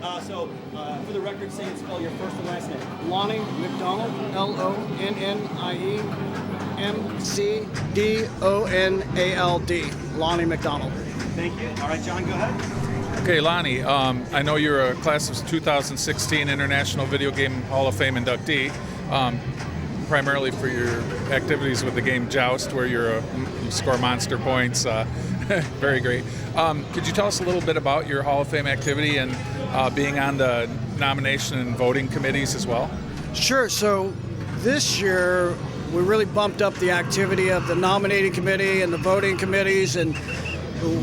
For the record, say and spell your first and last name. Lonnie McDonald, Lonnie McDonald. Lonnie McDonald. Thank you. All right, John, go ahead. Okay, Lonnie, I know you're a class of 2016 International Video Game Hall of Fame inductee, primarily for your activities with the game Joust, where you score monster points. Very great. Could you tell us a little bit about your Hall of Fame activity and being on the nomination and voting committees as well? Sure. So this year we really bumped up the activity of the nominating committee and the voting committees, and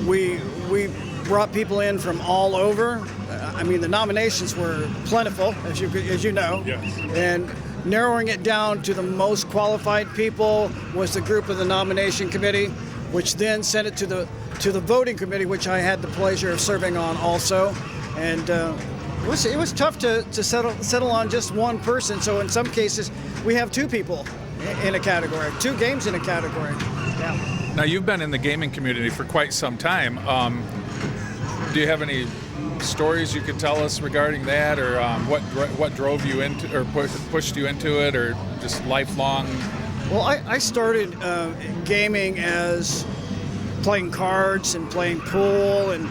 we brought people in from all over. I mean, the nominations were plentiful, as you know. Yes. And narrowing it down to the most qualified people was the group of the nomination committee, which then sent it to the voting committee, which I had the pleasure of serving on also. And it was tough to settle on just one person. So in some cases, we have two people in a category, two games in a category. Yeah. Now, you've been in the gaming community for quite some time. Do you have any stories you could tell us regarding that, or what drove you into, or pushed you into it, or just lifelong? Well, I started gaming as playing cards and playing pool, and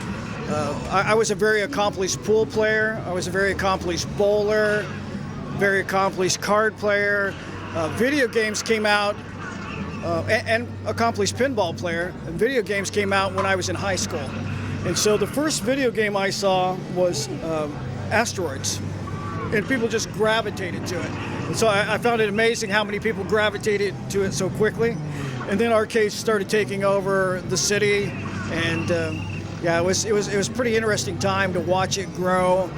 I was a very accomplished pool player. I was a very accomplished bowler, very accomplished card player. Video games came out, and accomplished pinball player. And video games came out when I was in high school. And so the first video game I saw was Asteroids, and people just gravitated to it. And so I found it amazing how many people gravitated to it so quickly. And then arcades started taking over the city, and it was pretty interesting time to watch it grow,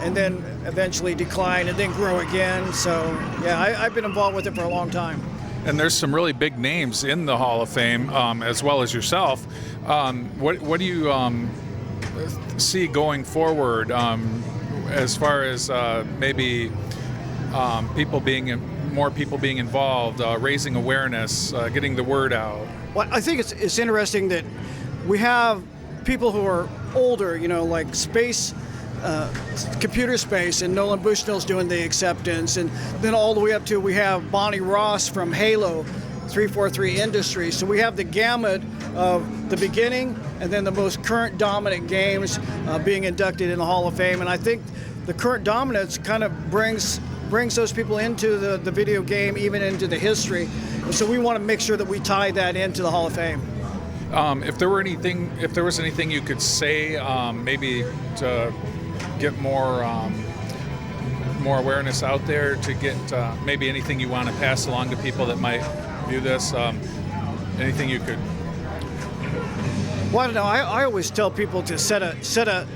and then eventually decline, and then grow again. So yeah, I've been involved with it for a long time. And there's some really big names in the Hall of Fame, as well as yourself. What do you see going forward, as far as maybe more people being involved, raising awareness, getting the word out? Well, I think it's interesting that we have people who are older, like space, computer space, and Nolan Bushnell's doing the acceptance, and then all the way up to we have Bonnie Ross from Halo 343 Industries. So we have the gamut of the beginning and then the most current dominant games being inducted in the Hall of Fame. And I think the current dominance kind of brings those people into the video game, even into the history. And so we want to make sure that we tie that into the Hall of Fame. If there was anything you could say, maybe to get more awareness out there, to get maybe anything you want to pass along to people that might view this, anything you could. Well, I don't know. I always tell people to set a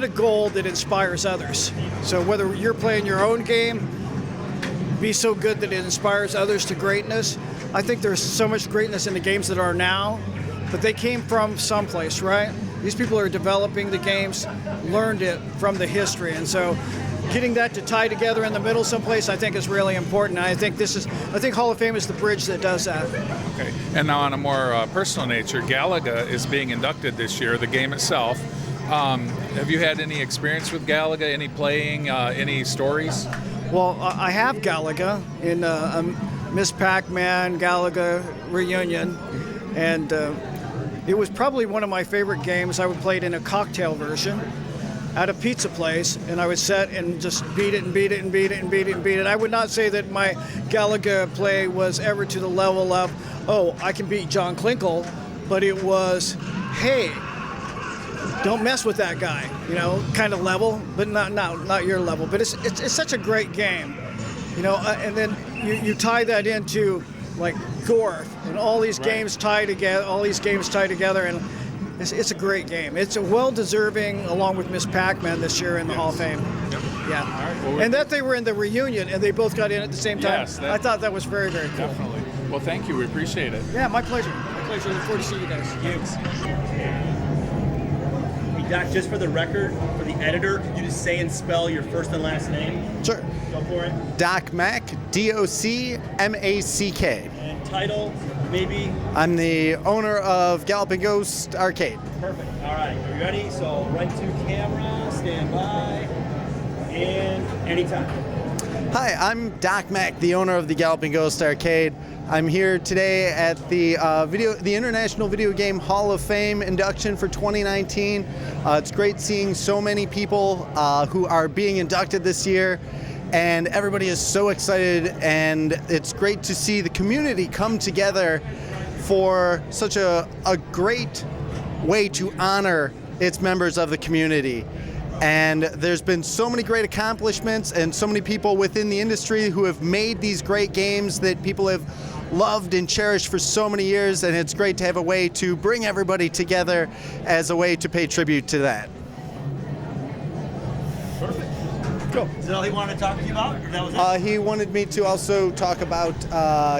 goal that inspires others. So whether you're playing your own game, be so good that it inspires others to greatness. I think there's so much greatness in the games that are now, but they came from someplace, right? These people are developing the games, learned it from the history, and so getting that to tie together in the middle someplace, I think, is really important. I think Hall of Fame is the bridge that does that. Okay. And now, on a more personal nature, Galaga is being inducted this year, the game itself. Have you had any experience with Galaga? Any playing? Any stories? Well, I have Galaga in Miss Pac-Man Galaga reunion, and it was probably one of my favorite games. I would play it in a cocktail version at a pizza place, and I would sit and just beat it and beat it and beat it and beat it and beat it. I would not say that my Galaga play was ever to the level of, oh, I can beat John Klinkle, but it was, hey, don't mess with that guy, kind of level, but not your level. But it's such a great game, and then you tie that into like Gorf, and all these games tie together, and it's a great game. It's a well-deserving, along with Miss Pac-Man this year in the Hall of Fame. Yep. Yeah. All right. Well, and that they were in the reunion and they both got in at the same time. Yes, I thought that was very, very cool. Definitely. Well, thank you. We appreciate it. Yeah, my pleasure. My pleasure. Look forward to seeing you guys. Thanks. Hey, Doc, just for the record, for the editor, could you just say and spell your first and last name? Sure. Go for it. Doc Mack, DOCMACK. And title? maybe? I'm the owner of Galloping Ghost Arcade. Perfect. All right, are you ready? So right to camera, stand by, and anytime. Hi, I'm Doc Mack, the owner of the Galloping Ghost Arcade. I'm here today at the International Video Game Hall of Fame induction for 2019. It's great seeing so many people who are being inducted this year, and everybody is so excited, and it's great to see the community come together for such a great way to honor its members of the community. And there's been so many great accomplishments and so many people within the industry who have made these great games that people have loved and cherished for so many years, and it's great to have a way to bring everybody together as a way to pay tribute to that. Perfect. Cool. Is that all he wanted to talk to you about, or that was it? He wanted me to also talk about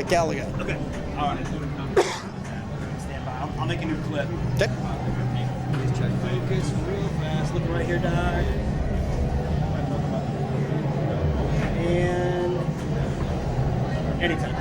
Galaga. Okay. All right. Stand by. I'll make a new clip. Okay. Please check focus real fast. Look right here, Doc. And anytime.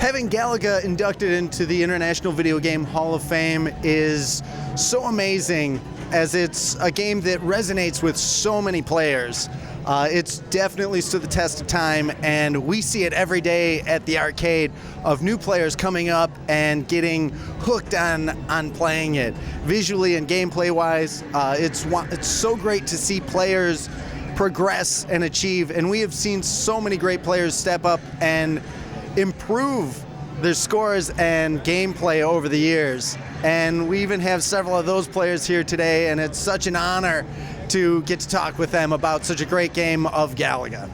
Having Galaga inducted into the International Video Game Hall of Fame is so amazing, as it's a game that resonates with so many players. It's definitely stood the test of time, and we see it every day at the arcade of new players coming up and getting hooked on playing it. Visually and gameplay wise, it's so great to see players progress and achieve, and we have seen so many great players step up and improve their scores and gameplay over the years. And we even have several of those players here today, and it's such an honor to get to talk with them about such a great game of Galaga.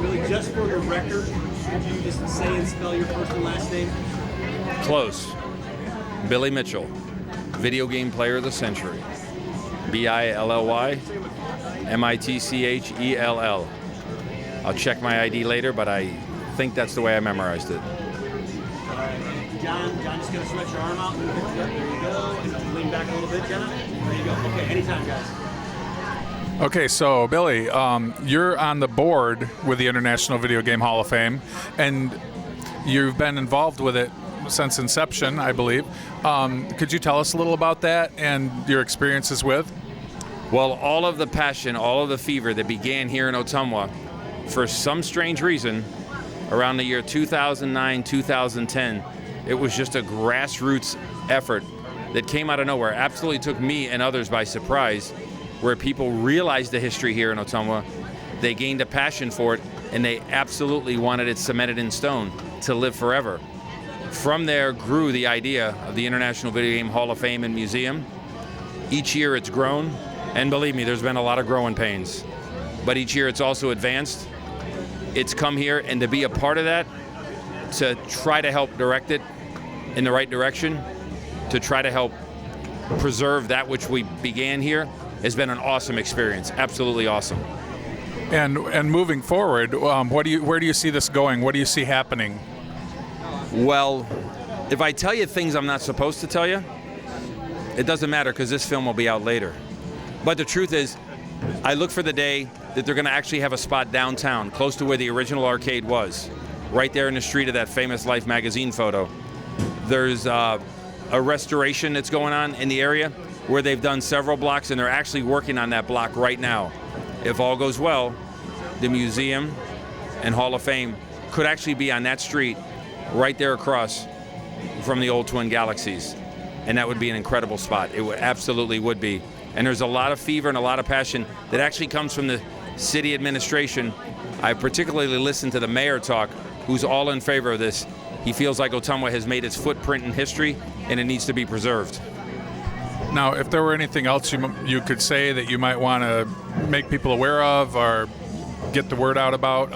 Really, just for the record, could you just say and spell your first and last name? Close. Billy Mitchell, Video Game Player of the Century. Billy Mitchell. I'll check my ID later, but I think that's the way I memorized it. John, just gonna stretch your arm out. There you go. And lean back a little bit, John. There you go. Okay, anytime, guys. Okay, so Billy, you're on the board with the International Video Game Hall of Fame, and you've been involved with it since inception, I believe. Could you tell us a little about that and your experiences with? Well, all of the passion, all of the fever that began here in Ottumwa, for some strange reason, around the year 2009, 2010, it was just a grassroots effort that came out of nowhere. Absolutely took me and others by surprise, where people realized the history here in Ottumwa, they gained a passion for it, and they absolutely wanted it cemented in stone to live forever. From there grew the idea of the International Video Game Hall of Fame and Museum. Each year it's grown, and believe me, there's been a lot of growing pains. But each year it's also advanced. It's come here, and to be a part of that, to try to help direct it in the right direction, to try to help preserve that which we began here, has been an awesome experience. Absolutely awesome. And moving forward, where do you see this going? What do you see happening? Well, if I tell you things I'm not supposed to tell you, it doesn't matter, because this film will be out later. But the truth is, I look for the day that they're going to actually have a spot downtown, close to where the original arcade was, right there in the street of that famous Life magazine photo. There's a restoration that's going on in the area where they've done several blocks, and they're actually working on that block right now. If all goes well, the museum and Hall of Fame could actually be on that street right there across from the old Twin Galaxies. And that would be an incredible spot. It would absolutely would be. And there's a lot of fever and a lot of passion that actually comes from the city administration. I particularly listened to the mayor talk, who's all in favor of this. He feels like Ottumwa has made its footprint in history, and it needs to be preserved. Now, if there were anything else you could say that you might want to make people aware of or get the word out about,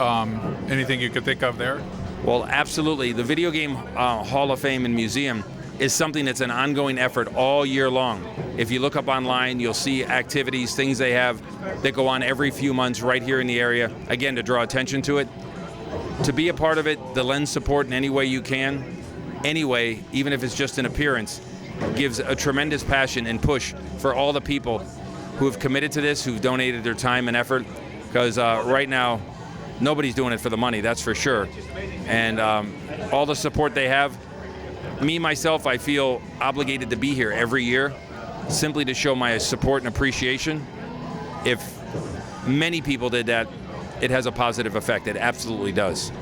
anything you could think of there? Well, absolutely. The Video Game Hall of Fame and Museum is something that's an ongoing effort all year long. If you look up online, you'll see activities, things they have that go on every few months right here in the area, again, to draw attention to it. To be a part of it, to lend support in any way you can, anyway, even if it's just an appearance, gives a tremendous passion and push for all the people who have committed to this, who've donated their time and effort, because right now, nobody's doing it for the money, that's for sure. And all the support they have, me, myself, I feel obligated to be here every year simply to show my support and appreciation. If many people did that, it has a positive effect. It absolutely does.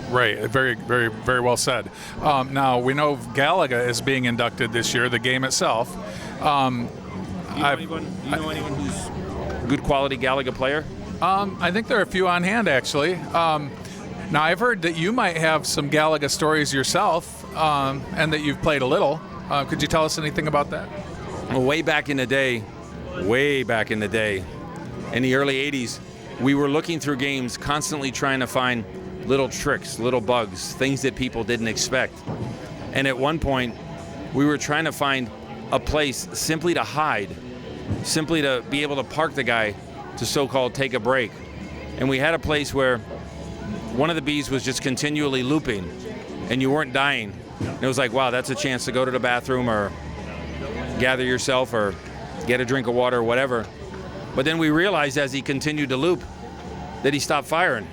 Right, very, very, very well said. Now, we know Galaga is being inducted this year, the game itself. Do you know anyone who's a good quality Galaga player? I think there are a few on hand, actually. Now, I've heard that you might have some Galaga stories yourself, and that you've played a little. Could you tell us anything about that? Well, way back in the day, in the early 80s, we were looking through games, constantly trying to find little tricks, little bugs, things that people didn't expect. And at one point, we were trying to find a place simply to hide, simply to be able to park the guy to so-called take a break. And we had a place where one of the bees was just continually looping and you weren't dying. And it was like, wow, that's a chance to go to the bathroom or gather yourself or get a drink of water or whatever. But then we realized as he continued to loop that he stopped firing.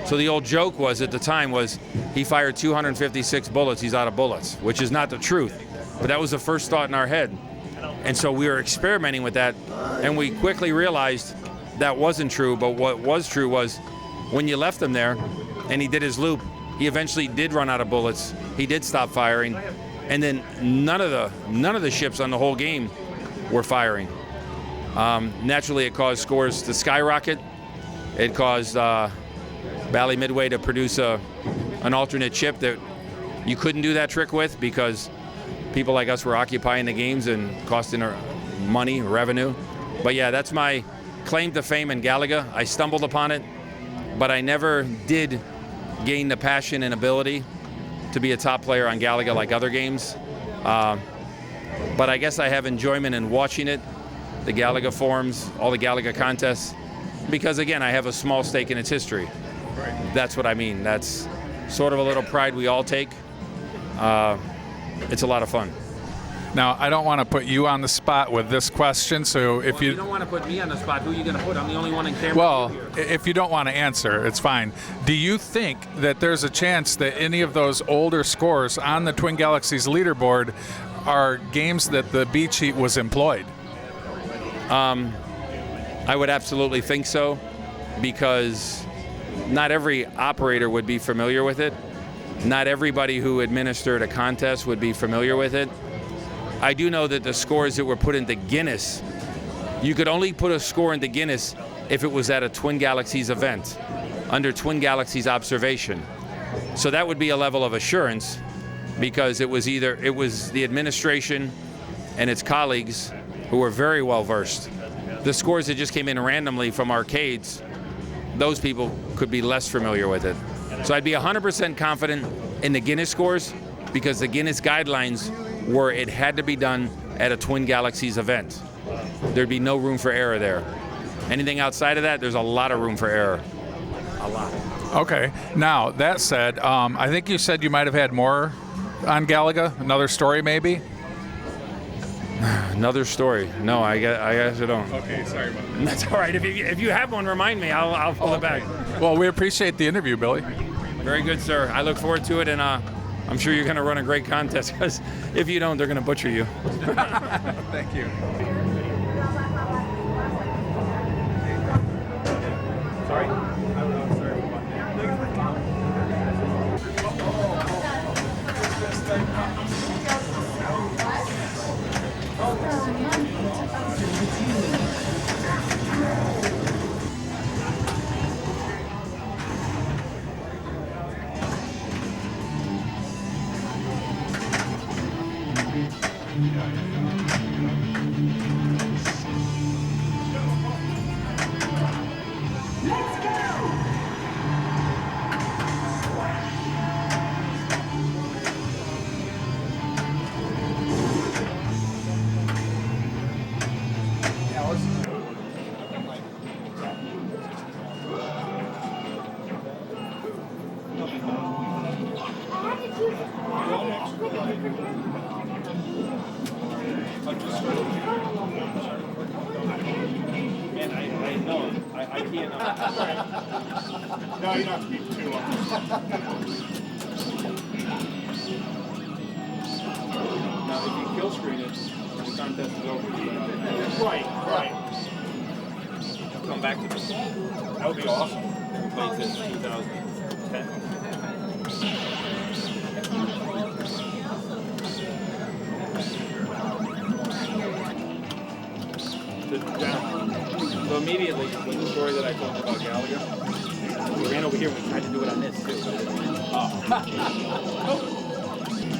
So the old joke was at the time was he fired 256 bullets, he's out of bullets, which is not the truth. But that was the first thought in our head. And so we were experimenting with that, and we quickly realized that wasn't true. But what was true was when you left him there and he did his loop, he eventually did run out of bullets. He did stop firing, and then none of the ships on the whole game were firing. Naturally, it caused scores to skyrocket. It caused Bally Midway to produce an alternate chip that you couldn't do that trick with because people like us were occupying the games and costing money, revenue. But yeah, that's my claim to fame in Galaga. I stumbled upon it, but I never did gain the passion and ability to be a top player on Galaga like other games. But I guess I have enjoyment in watching it, the Galaga forums, all the Galaga contests, because again, I have a small stake in its history. Right. That's what I mean. That's sort of a little pride we all take. It's a lot of fun. Now, I don't want to put you on the spot with this question, so if you don't want to put me on the spot, who are you going to put? I'm the only one in camera. Well, if you don't want to answer, it's fine. Do you think that there's a chance that any of those older scores on the Twin Galaxies leaderboard are games that the B cheat was employed? I would absolutely think so, because not every operator would be familiar with it. Not everybody who administered a contest would be familiar with it. I do know that the scores that were put into Guinness, you could only put a score into Guinness if it was at a Twin Galaxies event, under Twin Galaxies observation. So that would be a level of assurance, because it was the administration and its colleagues who were very well versed. The scores that just came in randomly from arcades, those people could be less familiar with it. So I'd be 100% confident in the Guinness scores, because the Guinness guidelines were it had to be done at a Twin Galaxies event. There'd be no room for error there. Anything outside of that, there's a lot of room for error. A lot. Okay. Now, that said, I think you said you might have had more on Galaga. Another story, maybe? Another story? No, I guess I don't. Okay, sorry about that. That's all right. If you have one, remind me. I'll pull it back. Well, we appreciate the interview, Billy. Very good, sir. I look forward to it, and I'm sure you're going to run a great contest, because if you don't, they're going to butcher you. Thank you. And I know I can't. No, you don't have to be too long. Now, if you kill screen it, the contest is over. Right. Come back to this. That would be awesome. We played this in 2010. So immediately, with the story that I told you about Gallagher, we ran over here and we tried to do it on this too.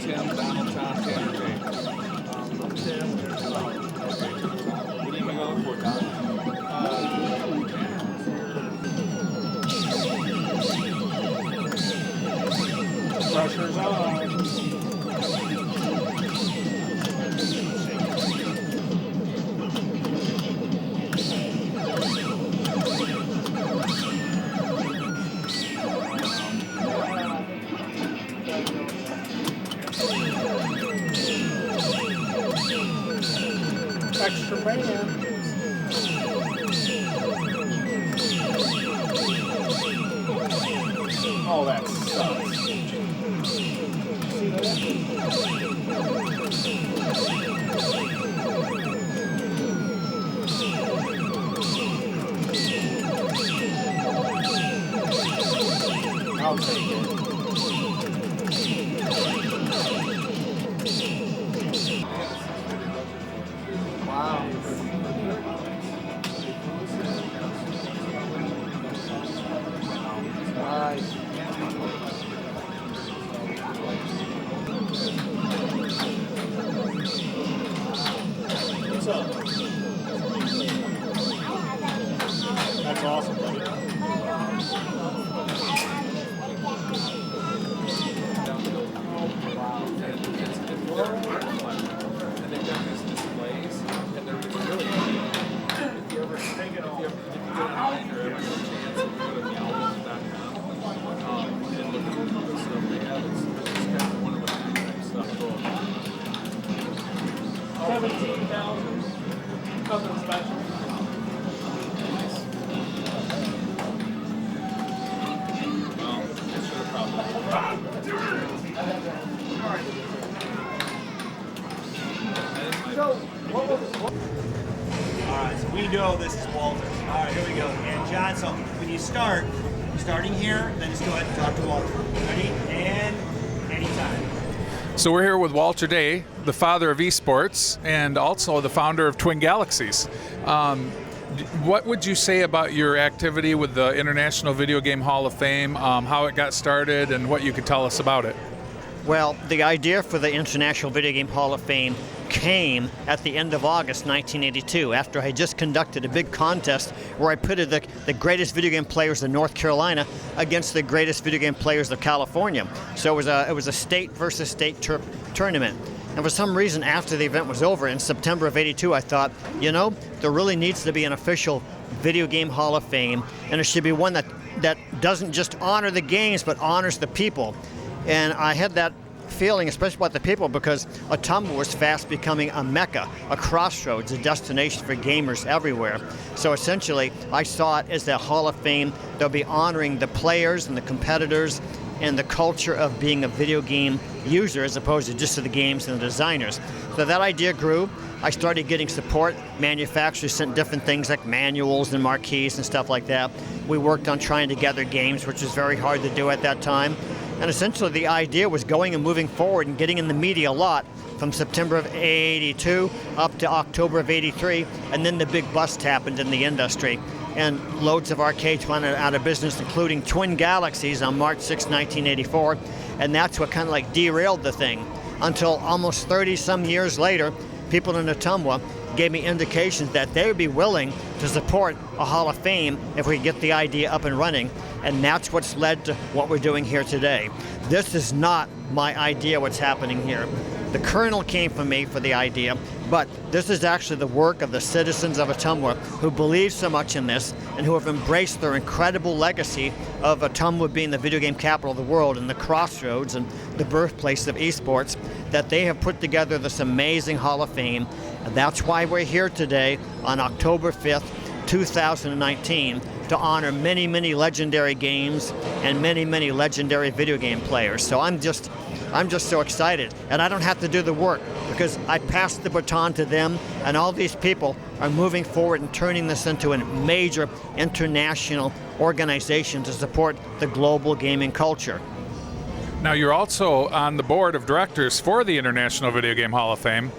Tim, Donald, Tom, Tanner, Jay. I'm Tim. What are you going for, Tom? Pressure's on. Extra man. Oh, that sucks. I'll take it. Wow. Nice. What's up? That's awesome, buddy. And they've got these displays, and they're really neat. If you ever take it off, if you get online or ever get a chance, if you go to meowwolf.com and look at the stuff they have, it's just kind of one of the type stuff. Cool. 17,000. Nothing special. Well, it should have probably. All right, so we know this is Walter. All right, here we go. And John, so when you start, starting here, then just go ahead and talk to Walter. Ready? And anytime. So we're here with Walter Day, the father of esports, and also the founder of Twin Galaxies. What would you say about your activity with the International Video Game Hall of Fame, how it got started, and what you could tell us about it? Well, the idea for the International Video Game Hall of Fame came at the end of August 1982 after I had just conducted a big contest where I pitted the greatest video game players of North Carolina against the greatest video game players of California. So it was a state versus state tournament. And for some reason, after the event was over in September of '82, I thought, you know, there really needs to be an official Video Game Hall of Fame, and it should be one that doesn't just honor the games but honors the people. And I had that feeling, especially about the people, because Ottumwa was fast becoming a mecca, a crossroads, a destination for gamers everywhere. So essentially, I saw it as the Hall of Fame. They'll be honoring the players and the competitors and the culture of being a video game user as opposed to just to the games and the designers. So that idea grew. I started getting support. Manufacturers sent different things like manuals and marquees and stuff like that. We worked on trying to gather games, which was very hard to do at that time. And essentially the idea was going and moving forward and getting in the media a lot from September of '82 up to October of '83, and then the big bust happened in the industry. And loads of arcades went out of business, including Twin Galaxies on March 6, 1984, and that's what kind of like derailed the thing. Until almost 30-some years later, people in Ottumwa gave me indications that they would be willing to support a Hall of Fame if we get the idea up and running, and that's what's led to what we're doing here today. This is not my idea what's happening here. The kernel came from me for the idea, but this is actually the work of the citizens of Ottumwa who believe so much in this and who have embraced their incredible legacy of Ottumwa being the video game capital of the world and the crossroads and the birthplace of esports, that they have put together this amazing Hall of Fame. And that's why we're here today on October 5th, 2019, to honor many, many legendary games and many, many legendary video game players. So I'm just so excited, and I don't have to do the work because I passed the baton to them, and all these people are moving forward and turning this into a major international organization to support the global gaming culture. Now, you're also on the board of directors for the International Video Game Hall of Fame.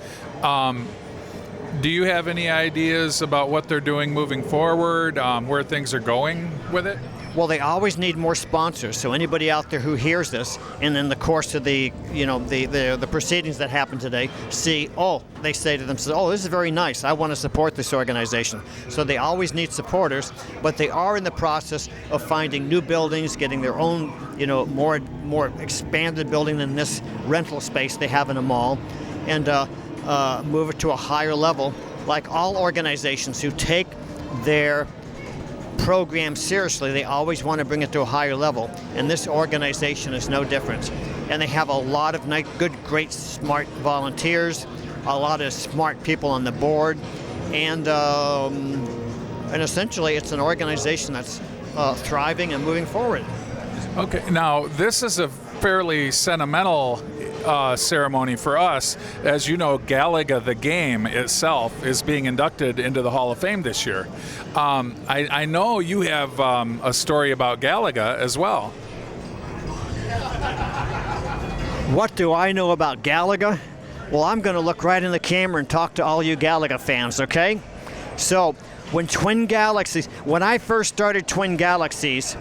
Do you have any ideas about what they're doing moving forward, where things are going with it? Well, they always need more sponsors. So anybody out there who hears this, and in the course of the proceedings that happened today, they say to themselves, "Oh, this is very nice. I want to support this organization." So they always need supporters, but they are in the process of finding new buildings, getting their own, more expanded building than this rental space they have in a mall, and move it to a higher level. Like all organizations who take their program seriously, they always want to bring it to a higher level, and this organization is no different. And they have a lot of great, smart volunteers, a lot of smart people on the board, and essentially it's an organization that's thriving and moving forward. Okay, now this is a fairly sentimental ceremony for us. As you know, Galaga the game itself is being inducted into the Hall of Fame this year. I know you have a story about Galaga as well. What do I know about Galaga? Well, I'm going to look right in the camera and talk to all you Galaga fans, okay? So, when I first started Twin Galaxies,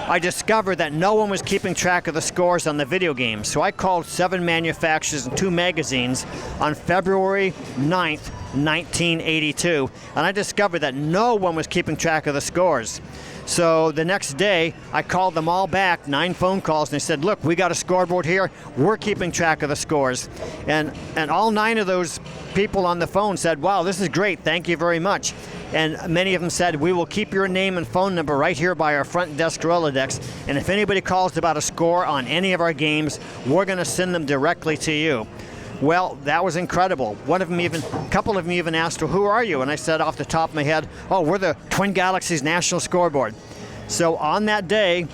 I discovered that no one was keeping track of the scores on the video games. So I called 7 manufacturers and 2 magazines on February 9th, 1982, and I discovered that no one was keeping track of the scores. So the next day, I called them all back, 9 phone calls, and they said, "Look, we got a scoreboard here. We're keeping track of the scores." And all 9 of those people on the phone said, "Wow, this is great. Thank you very much." And many of them said, "We will keep your name and phone number right here by our front desk Rolodex, and if anybody calls about a score on any of our games, we're going to send them directly to you." Well, that was incredible. A couple of them even asked, "Well, who are you?" And I said off the top of my head, "Oh, we're the Twin Galaxies National Scoreboard." So on that day,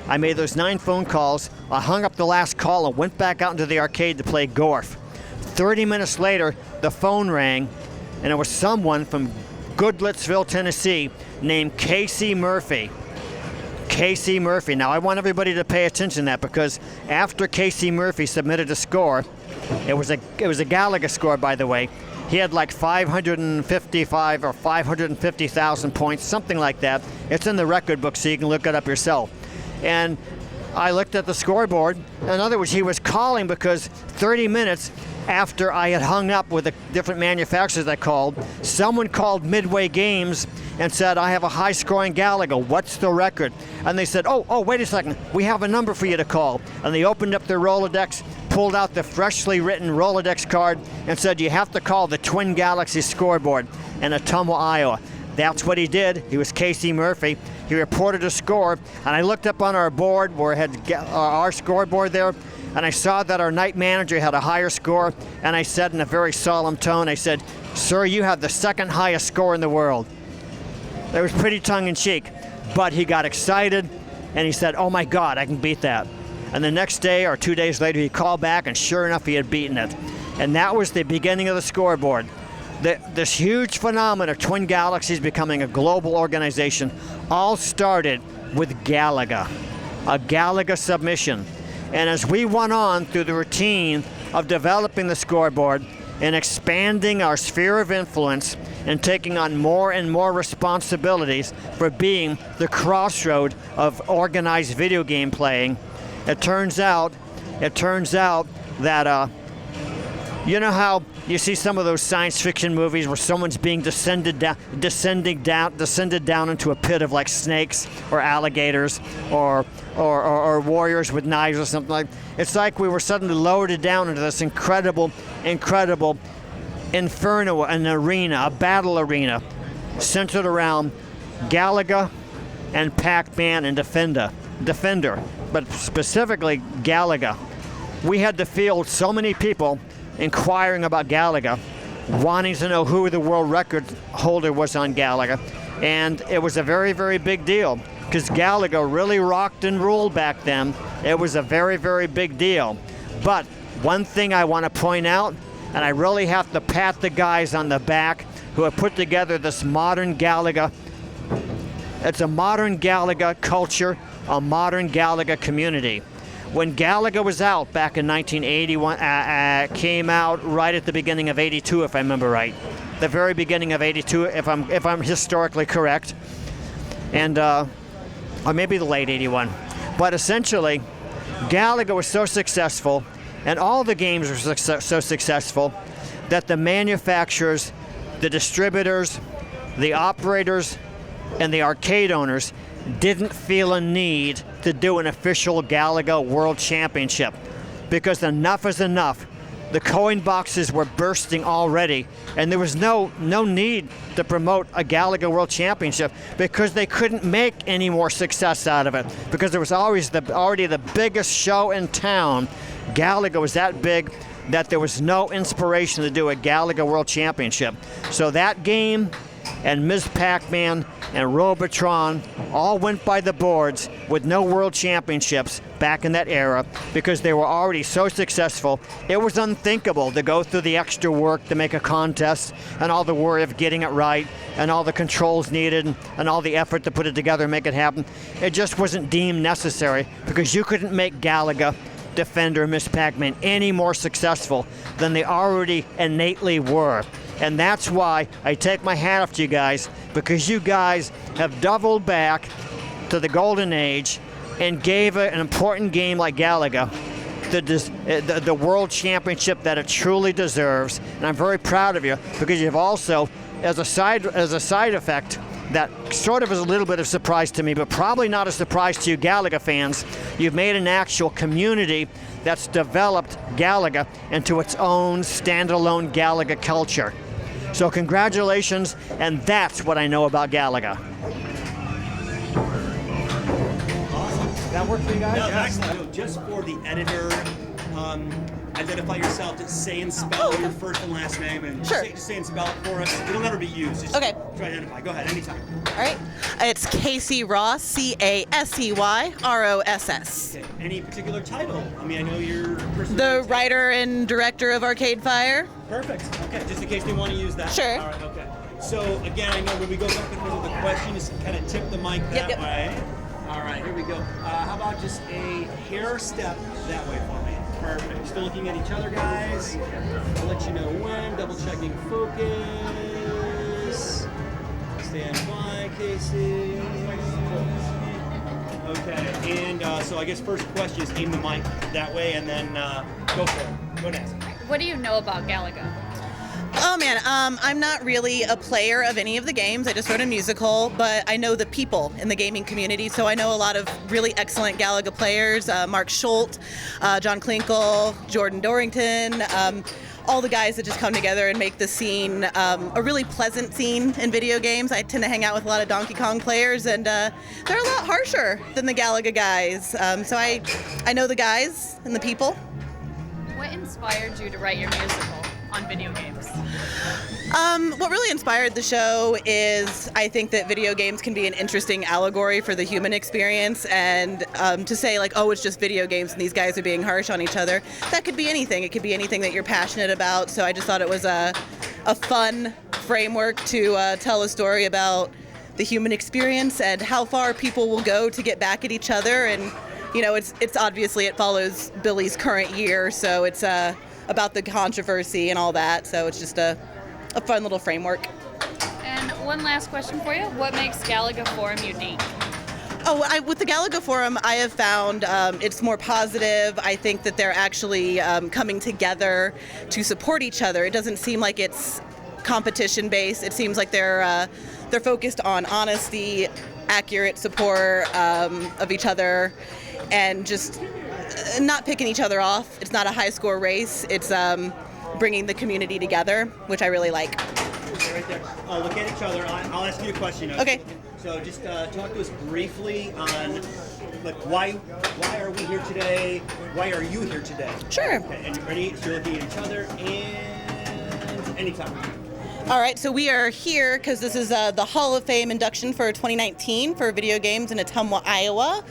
I made those 9 phone calls. I hung up the last call and went back out into the arcade to play Gorf. 30 minutes later, the phone rang, and it was someone from Goodlettsville, Tennessee, named Casey Murphy. Casey Murphy. Now, I want everybody to pay attention to that, because after Casey Murphy submitted a score, it was a Galaga score, by the way. He had like 555 or 550,000 points, something like that. It's in the record book, so you can look it up yourself. And I looked at the scoreboard. In other words, he was calling because 30 minutes after I had hung up with the different manufacturers I called, someone called Midway Games and said, "I have a high-scoring Galaga. What's the record?" And they said, oh, wait a second. We have a number for you to call. And they opened up their Rolodex, pulled out the freshly written Rolodex card, and said, "You have to call the Twin Galaxies scoreboard in Ottumwa, Iowa." That's what he did. He was Casey Murphy. He reported a score, and I looked up on our board where it had our scoreboard there, and I saw that our night manager had a higher score, and I said in a very solemn tone, I said, "Sir, you have the second highest score in the world." It was pretty tongue-in-cheek, but he got excited, and he said, "Oh my God, I can beat that." And the next day or 2 days later, he called back, and sure enough, he had beaten it. And that was the beginning of the scoreboard. This huge phenomenon of Twin Galaxies becoming a global organization all started with Galaga, a Galaga submission. And as we went on through the routine of developing the scoreboard and expanding our sphere of influence and taking on more and more responsibilities for being the crossroad of organized video game playing, it turns out that you know how you see some of those science fiction movies where someone's being descended down into a pit of like snakes or alligators or warriors with knives or something like. It's like we were suddenly lowered down into this incredible inferno, an arena, a battle arena, centered around Galaga and Pac-Man and Defender, but specifically Galaga. We had to field so many people inquiring about Galaga, wanting to know who the world record holder was on Galaga, And it was a very, very big deal because Galaga really rocked and ruled back then. It was a very, very big deal. But one thing I want to point out, and I really have to pat the guys on the back who have put together this modern Galaga. It's a modern Galaga culture, a modern Galaga community. When Galaga was out back in 1981, came out right at the beginning of '82, if I remember right. The very beginning of '82, if I'm historically correct, and or maybe the late '81. But essentially, Galaga was so successful, and all the games were so successful, that the manufacturers, the distributors, the operators, and the arcade owners didn't feel a need to do an official Galaga World Championship because enough is enough. The coin boxes were bursting already, and there was no need to promote a Galaga World Championship because they couldn't make any more success out of it because there was already the biggest show in town. Galaga was that big that there was no inspiration to do a Galaga World Championship. So that game and Ms. Pac-Man and Robotron all went by the boards with no world championships back in that era because they were already so successful. It was unthinkable to go through the extra work to make a contest and all the worry of getting it right and all the controls needed and all the effort to put it together and make it happen. It just wasn't deemed necessary because you couldn't make Galaga, Defender, and Ms. Pac-Man any more successful than they already innately were. And that's why I take my hat off to you guys, because you guys have doubled back to the golden age and gave an important game like Galaga the world championship that it truly deserves. And I'm very proud of you because you've also, as a side effect, that sort of is a little bit of surprise to me, but probably not a surprise to you Galaga fans. You've made an actual community that's developed Galaga into its own standalone Galaga culture. So congratulations, and that's what I know about Galaga. Awesome. That work for you guys? No, excellent. No, just for the editor, identify yourself, to say and spell your first and last name, and Sure. say and spell it for us. It'll never be used. Just Okay. to identify. Go ahead, anytime. All right. It's Casey Ross, CASEY ROSS. Okay. Any particular title? I mean, I know you're The writer and director of Arcade Fire. Perfect. Okay, just in case they want to use that. Sure. All right, okay. So again, I know when we go back and forth with the question, just kind of tip the mic that Yep. way. All right, here we go. How about just a hair step that way for me? Perfect. Still looking at each other, guys. I'll let you know when. Double checking focus. Stand by, Casey. Okay, and so I guess first question is aim the mic that way, and then go for it. Go next. What do you know about Galaga? Oh man, I'm not really a player of any of the games. I just wrote a musical, but I know the people in the gaming community, so I know a lot of really excellent Galaga players. Mark Schultz, John Klinkle, Jordan Dorrington, all the guys that just come together and make the scene a really pleasant scene in video games. I tend to hang out with a lot of Donkey Kong players, and they're a lot harsher than the Galaga guys. So I know the guys and the people. What inspired you to write your musical on video games? What really inspired the show is I think that video games can be an interesting allegory for the human experience, and to say like, oh, it's just video games and these guys are being harsh on each other, that could be anything. It could be anything that you're passionate about. So I just thought it was a fun framework to tell a story about the human experience and how far people will go to get back at each other. And you know, it's obviously it follows Billy's current year, so it's about the controversy and all that. So it's just a fun little framework. And one last question for you. What makes Galaga Forum unique? Oh, with the Galaga Forum, I have found it's more positive. I think that they're actually coming together to support each other. It doesn't seem like it's competition-based. It seems like they're focused on honesty, accurate support of each other, and just not picking each other off. It's not a high-score race. It's bringing the community together, which I really like. Okay, right there. Look at each other. I'll ask you a question. Okay. So just talk to us briefly on like why are we here today? Why are you here today? Sure. Okay, and you ready? So you're looking at each other and anytime. All right, so we are here because this is the Hall of Fame induction for 2019 for video games in Ottumwa, Iowa.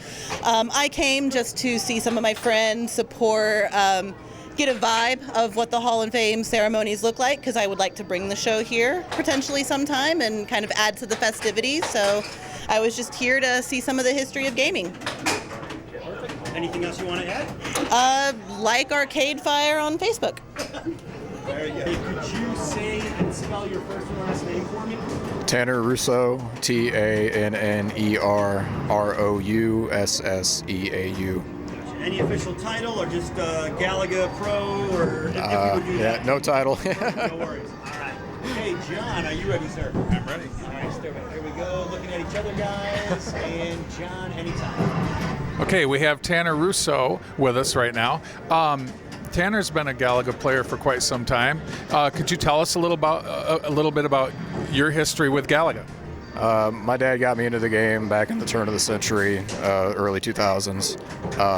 I came just to see some of my friends, support, get a vibe of what the Hall of Fame ceremonies look like, because I would like to bring the show here potentially sometime and kind of add to the festivities. So I was just here to see some of the history of gaming. Anything else you want to add? Like Arcade Fire on Facebook. Very good. Hey, could you say and spell your first and last name for me? Tanner Russo, TANNERROUSSEAU. Any official title or just Galaga Pro or if you would do that? No title. No worries. All right. Hey, John, are you ready, sir? I'm ready. All right, here we go. Looking at each other, guys. And John, anytime. Okay, we have Tanner Russo with us right now. Tanner's been a Galaga player for quite some time. Could you tell us a little bit about your history with Galaga? My dad got me into the game back in the turn of the century, early 2000s.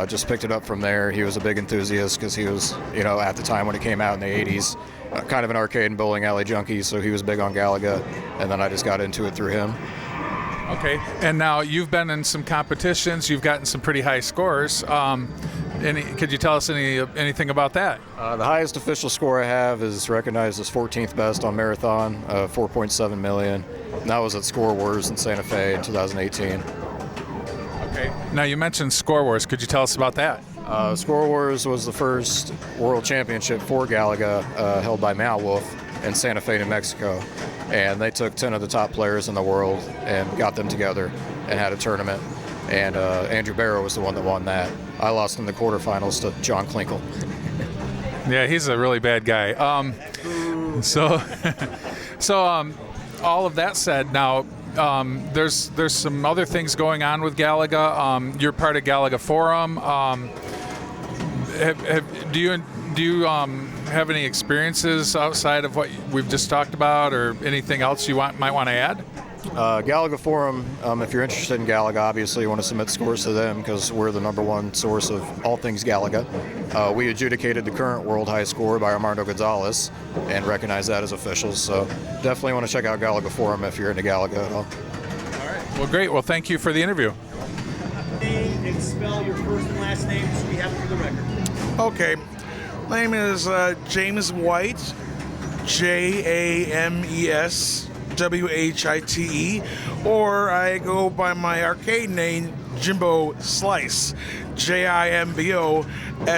Just picked it up from there. He was a big enthusiast because he was, at the time when it came out in the 80s, kind of an arcade and bowling alley junkie, so he was big on Galaga, and then I just got into it through him. Okay, and now you've been in some competitions. You've gotten some pretty high scores. Could you tell us anything about that? The highest official score I have is recognized as 14th best on Marathon, 4.7 million. And that was at Score Wars in Santa Fe in 2018. Okay. Now you mentioned Score Wars. Could you tell us about that? Score Wars was the first world championship for Galaga held by Mount Wolf in Santa Fe, New Mexico. And they took 10 of the top players in the world and got them together and had a tournament. And Andrew Barrow was the one that won that. I lost in the quarterfinals to John Klinkle. Yeah, he's a really bad guy. So all of that said, now there's some other things going on with Galaga. You're part of Galaga Forum. Do you have any experiences outside of what we've just talked about, or anything else you might want to add? Galaga Forum, if you're interested in Galaga, obviously you want to submit scores to them because we're the #1 source of all things Galaga. We adjudicated the current world high score by Armando Gonzalez and recognize that as officials. So definitely want to check out Galaga Forum if you're into Galaga at all. All right. Well, great. Well, thank you for the interview. Name and spell your first and last name so we have it for the record. Okay. My name is James White, JamesWhite, or I go by my arcade name, Jimbo Slice, JIMBO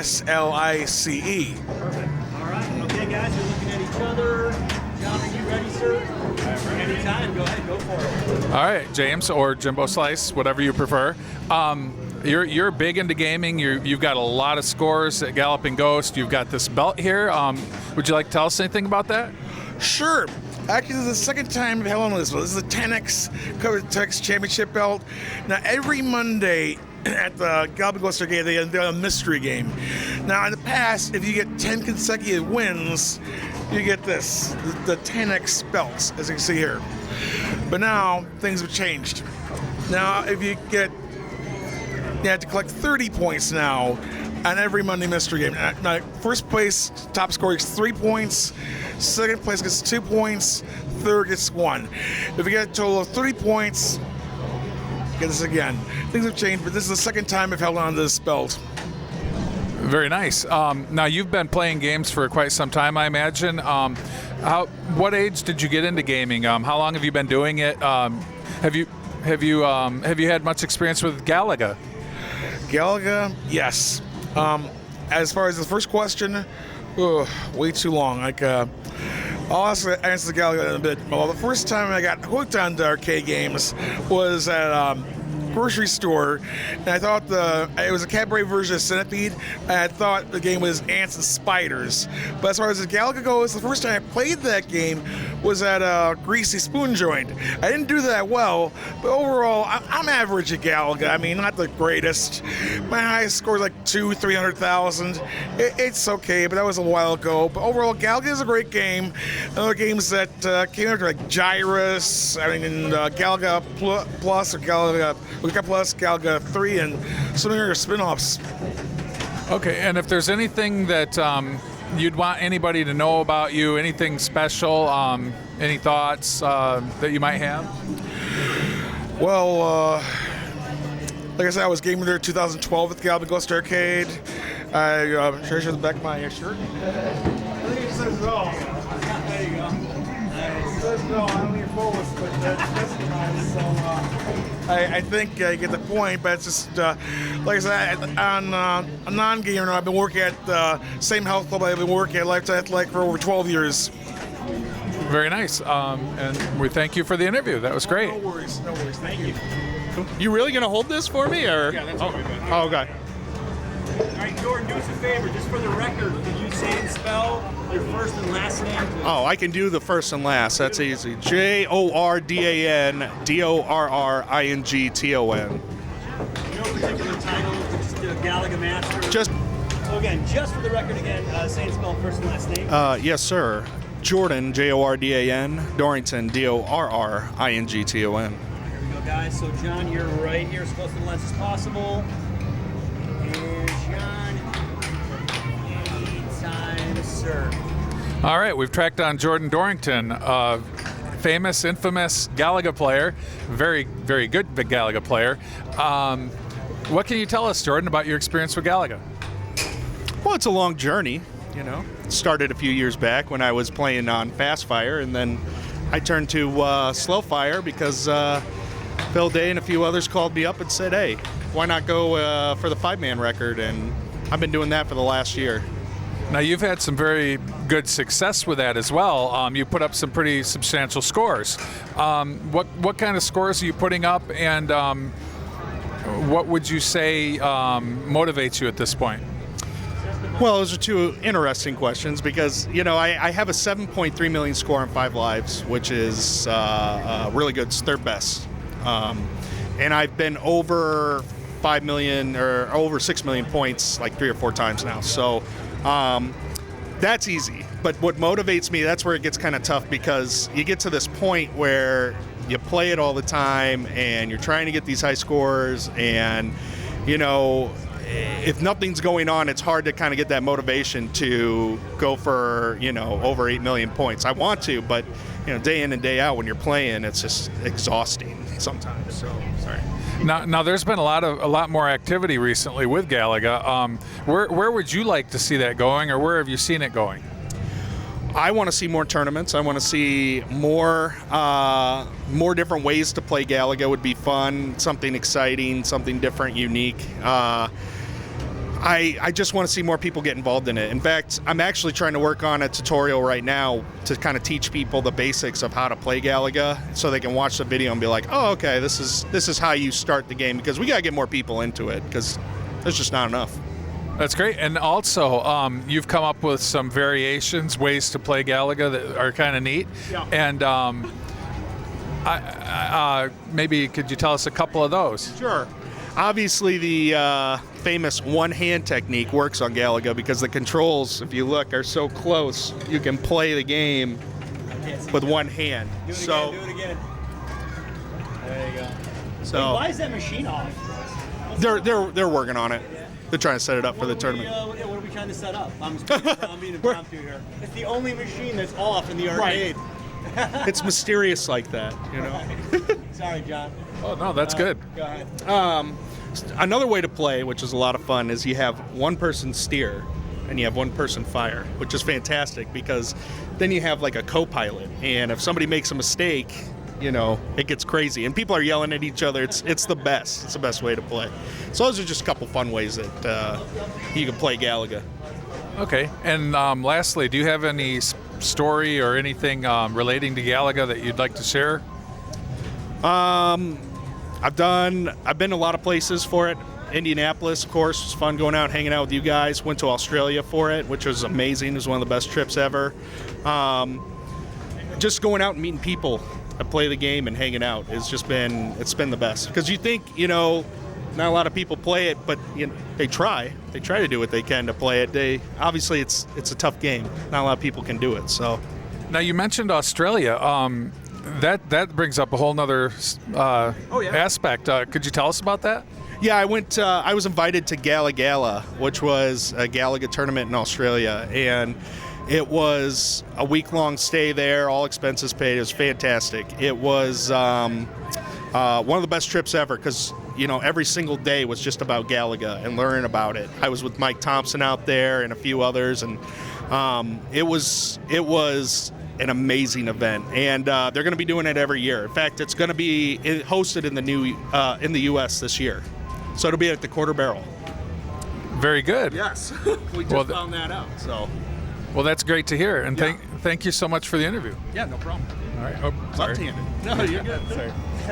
SLICE. Perfect. All right. Okay, guys, we're looking at each other. John, are you ready, sir? Anytime. Go ahead. Go for it. All right, James, or Jimbo Slice, whatever you prefer. You're big into gaming. You've got a lot of scores at Galloping Ghost. You've got this belt here. Would you like to tell us anything about that? Sure. Actually, this is the second time I've held on this one. This is a 10X Covered Tex Championship belt. Now, every Monday at the Galloping Ghost Arcade, they do a mystery game. Now, in the past, if you get 10 consecutive wins, you get this, the 10X belts, as you can see here. But now, things have changed. Now, if you have to collect 30 points now on every Monday mystery game. Now, first place, top score gets 3 points. Second place gets 2 points. Third gets 1. If you get a total of 30 points, get this again. Things have changed, but this is the second time I've held on to this belt. Very nice. Now, you've been playing games for quite some time, I imagine. What age did you get into gaming? How long have you been doing it? Have you had much experience with Galaga? Galaga, yes. As far as the first question, way too long. I'll also answer the Galaga in a bit. Well, the first time I got hooked on the arcade games was at grocery store, and I thought it was a cabaret version of Centipede, and I thought the game was ants and spiders. But as far as the Galaga goes, the first time I played that game was at a Greasy Spoon joint. I didn't do that well, but overall, I'm average at Galaga. I mean, not the greatest. My highest score is like 300,000. It's okay, but that was a while ago. But overall, Galaga is a great game. Other games that came out like Gyrus, Galaga Plus or Galaga Plus, Galaga 3, and some of your spin-offs. Okay, and if there's anything that you'd want anybody to know about you, anything special, any thoughts that you might have? Well, like I said, I was gaming there in 2012 at the Galaga Ghost Arcade. I should I show the back of my shirt. I think it says no. There you go. It says no. I don't need fullest, but that's nice. So I think you get the point. But it's just like I said, on a non-gamer, I've been working at the same health club I've been working at Lifetime Athletic for over 12 years. Very nice. And we thank you for the interview. That was great. No worries. No worries. Thank you. You really gonna hold this for me, or? Yeah, that's what we've been. Oh, okay. All right, Jordan, do us a favor, just for the record. Can you say and spell your first and last name, please? Oh, I can do the first and last. That's easy. JORDAN DORRINGTON. No particular title, just Galaga Master. Just. So again, just for the record, again, say and spell first and last name. Yes, sir. Jordan, JORDAN, Dorrington, DORRINGTON. Here we go, guys. So John, you're right here, as close to the lens as possible. And John, anytime, sir. All right, we've tracked down Jordan Dorrington, famous, infamous Galaga player, very, very good Galaga player. What can you tell us, Jordan, about your experience with Galaga? Well, it's a long journey, you know. It started a few years back when I was playing on Fast Fire, and then I turned to Slow Fire because Phil Day and a few others called me up and said, hey, why not go for the 5-man record? And I've been doing that for the last year. Now, you've had some very good success with that as well. You put up some pretty substantial scores. What kind of scores are you putting up, and what would you say motivates you at this point? Well, those are two interesting questions because, you know, I have a 7.3 million score on 5 lives, which is really good. It's third best. And I've been over 5 million or over 6 million points like 3 or 4 times now. So that's easy. But what motivates me, that's where it gets kind of tough because you get to this point where you play it all the time and you're trying to get these high scores and, you know, if nothing's going on, it's hard to kind of get that motivation to go for, you know, over 8 million points. I want to, but, you know, day in and day out when you're playing, it's just exhausting sometimes. So, sorry. Now there's been a lot more activity recently with Galaga. Where would you like to see that going, or where have you seen it going? I want to see more tournaments. I want to see more different ways to play Galaga. Would be fun, something exciting, something different, unique. I just want to see more people get involved in it. In fact, I'm actually trying to work on a tutorial right now to kind of teach people the basics of how to play Galaga so they can watch the video and be like, oh, okay, this is how you start the game, because we got to get more people into it because there's just not enough. That's great. And also, you've come up with some variations, ways to play Galaga that are kind of neat. Yeah. And maybe could you tell us a couple of those? Sure. Obviously, the famous one-hand technique works on Galaga because the controls, if you look, are so close. You can play the game with one hand. Do it again. There you go. So Wait, why is that machine off? they're working on it. They're trying to set it up for the tournament. What are we trying to set up? I'm being impromptu here. It's the only machine that's off in the arcade. Right. It's mysterious like that, you know. Sorry, John. Oh, no, that's good. Go ahead. Another way to play, which is a lot of fun, is you have one person steer and you have one person fire, which is fantastic because then you have like a co-pilot. And if somebody makes a mistake, you know, it gets crazy. And people are yelling at each other. It's the best. It's the best way to play. So those are just a couple fun ways that you can play Galaga. Okay. And lastly, do you have any story or anything relating to Galaga that you'd like to share? I've been a lot of places for it. Indianapolis, of course, was fun going out, hanging out with you guys. Went to Australia for it, which was amazing. It was one of the best trips ever. Just going out and meeting people that play the game and hanging out it's been the best. Because you think, you know, not a lot of people play it, but you know, they try to do what they can to play it. Obviously it's a tough game. Not a lot of people can do it. So now you mentioned Australia. That brings up a whole nother aspect. Could you tell us about that? Yeah, I went. I was invited to Gala, which was a Galaga tournament in Australia, and it was a week-long stay there, all expenses paid. It was fantastic. It was one of the best trips ever because every single day was just about Galaga and learning about it. I was with Mike Thompson out there and a few others, and it was an amazing event. And they're going to be doing it every year. In fact, it's going to be hosted in the U.S. this year. So it'll be at the Quarter Barrel. Very good. Yes, we just found that out. So, well, that's great to hear, and thank you so much for the interview. Yeah, no problem. All right. Oh, sorry. Left-handed. No, you're good. Sorry.